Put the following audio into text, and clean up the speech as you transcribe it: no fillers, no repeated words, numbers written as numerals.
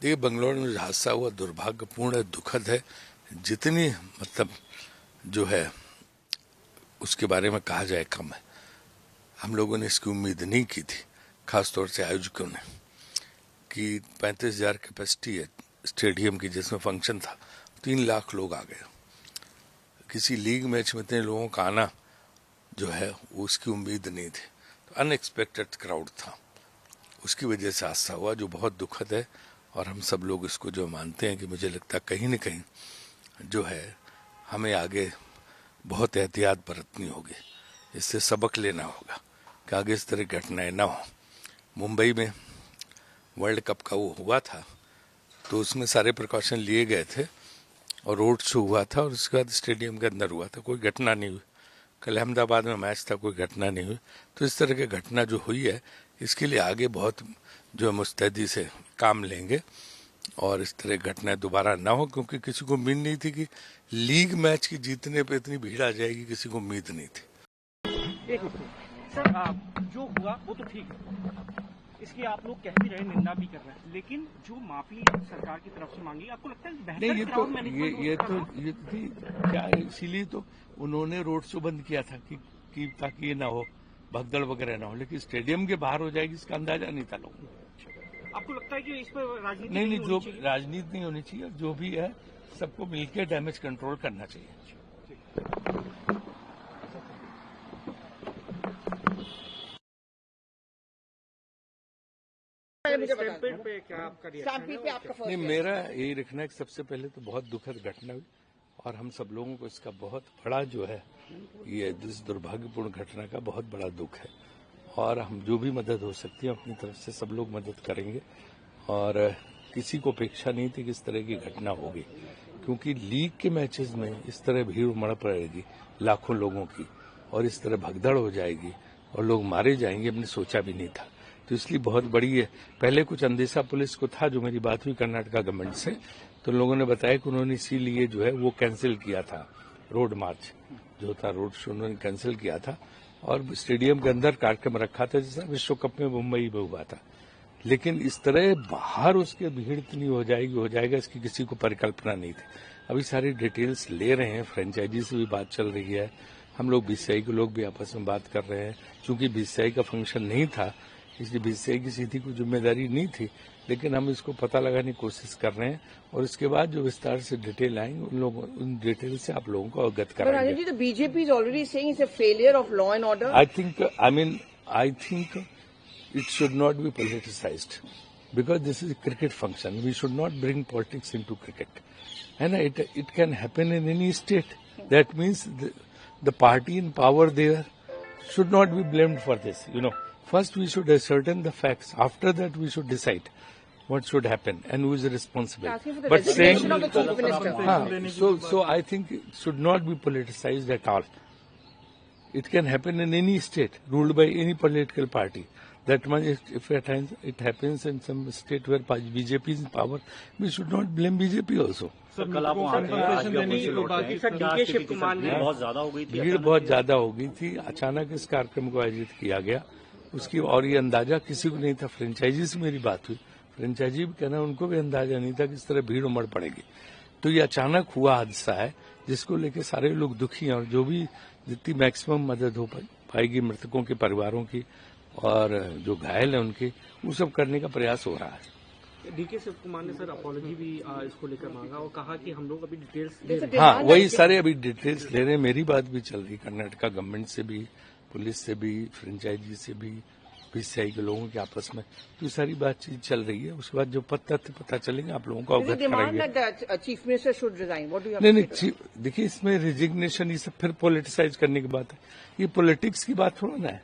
देखिए, बंगलौर में जो हादसा हुआ दुर्भाग्यपूर्ण है, दुखद है। जितनी मतलब जो है उसके बारे में कहा जाए कम है। हम लोगों ने इसकी उम्मीद नहीं की थी, खासतौर से आयोजकों ने, कि 35,000 कैपेसिटी है स्टेडियम की, जिसमें फंक्शन था, 3 लाख लोग आ गए। किसी लीग मैच में इतने लोगों का आना जो है उसकी उम्मीद नहीं थी। तो अनएक्सपेक्टेड क्राउड था, उसकी वजह से हादसा हुआ जो बहुत दुखद है। और हम सब लोग इसको जो मानते हैं कि मुझे लगता है कहीं न कहीं जो है हमें आगे बहुत एहतियात बरतनी होगी, इससे सबक लेना होगा कि आगे इस तरह घटनाएं ना हो। मुंबई में वर्ल्ड कप का वो हुआ था तो उसमें सारे प्रिकॉशन लिए गए थे और रोड शो हुआ था और उसके बाद स्टेडियम के अंदर हुआ था, कोई घटना नहीं हुई। कल अहमदाबाद में मैच था, कोई घटना नहीं हुई। तो इस तरह की घटना जो हुई है इसके लिए आगे बहुत जो मुस्तैदी से काम लेंगे और इस तरह घटनाएं दोबारा ना हो, क्योंकि किसी को उम्मीद नहीं थी कि लीग मैच की जीतने पे इतनी भीड़ आ जाएगी, किसी को उम्मीद नहीं थी। सर, जो हुआ वो तो ठीक है, इसकी आप लोग कह भी रहे, निंदा भी कर रहे हैं, लेकिन जो माफी सरकार की तरफ से मांगी, आपको लगता है बेहतर नहीं, ये तो थी क्या, इसीलिए तो उन्होंने रोड शो बंद किया था कि ताकि ये ना हो, भगदड़ वगैरह ना हो। लेकिन स्टेडियम के बाहर हो जाएगी इसका अंदाजा नहीं था लोगों को। आपको लगता है कि इस पर राजनीति नहीं, जो राजनीति नहीं होनी चाहिए, जो भी है सबको मिलकर डैमेज कंट्रोल करना चाहिए। पे क्या आपका रिएक्शन है? नहीं, मेरा यही रखना है कि सबसे पहले तो बहुत दुखद घटना हुई और हम सब लोगों को इसका बहुत बड़ा जो है ये इस दुर्भाग्यपूर्ण घटना का बहुत बड़ा दुख है। और हम जो भी मदद हो सकती है अपनी तरफ से सब लोग मदद करेंगे। और किसी को अपेक्षा नहीं थी कि इस तरह की घटना होगी, क्योंकि लीग के मैचेस में इस तरह भीड़ उमड़ पड़ेगी लाखों लोगों की और इस तरह भगदड़ हो जाएगी और लोग मारे जाएंगे, हमने सोचा भी नहीं था। तो इसलिए बहुत बड़ी है। पहले कुछ अंदेशा पुलिस को था, जो मेरी बात हुई कर्नाटका गवर्नमेंट से, तो लोगों ने बताया कि उन्होंने इसीलिए जो है वो कैंसिल किया था, रोड मार्च जो था, रोड शो उन्होंने कैंसिल किया था और स्टेडियम के अंदर कार्यक्रम रखा था, जैसा विश्व कप में मुंबई में हुआ था। लेकिन इस तरह बाहर उसके भीड़ इतनी हो जाएगा इसकी किसी को परिकल्पना नहीं थी। अभी सारी डिटेल्स ले रहे हैं, फ्रेंचाइजी से भी बात चल रही है, हम लोग बीसीसीआई के लोग भी आपस में बात कर रहे हैं। चूंकि बीसीसीआई का फंक्शन नहीं था इसलिए बीसीसीआई की सीधी कोई जिम्मेदारी नहीं थी, लेकिन हम इसको पता लगाने की कोशिश कर रहे हैं और इसके बाद जो विस्तार से डिटेल आएंगे उन डिटेल से आप लोगों को अवगत कराएंगे। BJP is already saying it's a failure of law and order. I think it should not be politicized because this is a cricket function. We should not bring politics into cricket. And it can happen in any state. That means the party in power there should not be blamed for this. First we should ascertain the facts. After that we should decide what should happen and who is responsible. But saying of the chief minister. So I think it should not be politicized at all. It can happen in any state ruled by any political party. That much, if at times it happens in some state where BJP is in power, we should not blame BJP also. Sir, कल आप वहाँ भीड़ बहुत ज्यादा हो गई थी, अचानक इस कार्यक्रम को आयोजित किया गया उसकी, और ये अंदाजा किसी को नहीं था। फ्रेंचाइजी से मेरी बात हुई, फ्रेंचाइजी भी कहना उनको भी अंदाजा नहीं था कि इस तरह भीड़ उमड़ पड़ेगी। तो ये अचानक हुआ हादसा है जिसको लेकर सारे लोग दुखी हैं और जो भी जितनी मैक्सिमम मदद हो पाएगी मृतकों के परिवारों की और जो घायल है उनके, वो सब करने का प्रयास हो रहा है। डीके शिव कुमार ने सर अपॉलॉजी भी इसको लेकर मांगा और कहा कि हम लोग अभी डिटेल्स हाँ, वही सारे अभी डिटेल्स ले रहे हैं। मेरी बात भी चल रही, कर्नाटका गवर्नमेंट से भी, पुलिस से भी, फ्रेंचाइजी से भी, बीसीसीआई के लोगों के आपस में, तो सारी बातचीत चल रही है। उसके बाद जो पता चलेंगे आप लोगों को अवगत कराएंगे। Chief minister should resign. नहीं, देखिए इसमें रिजिग्नेशन ये सब फिर पॉलिटिसाइज करने की बात है, ये पॉलिटिक्स की बात थोड़ा ना है।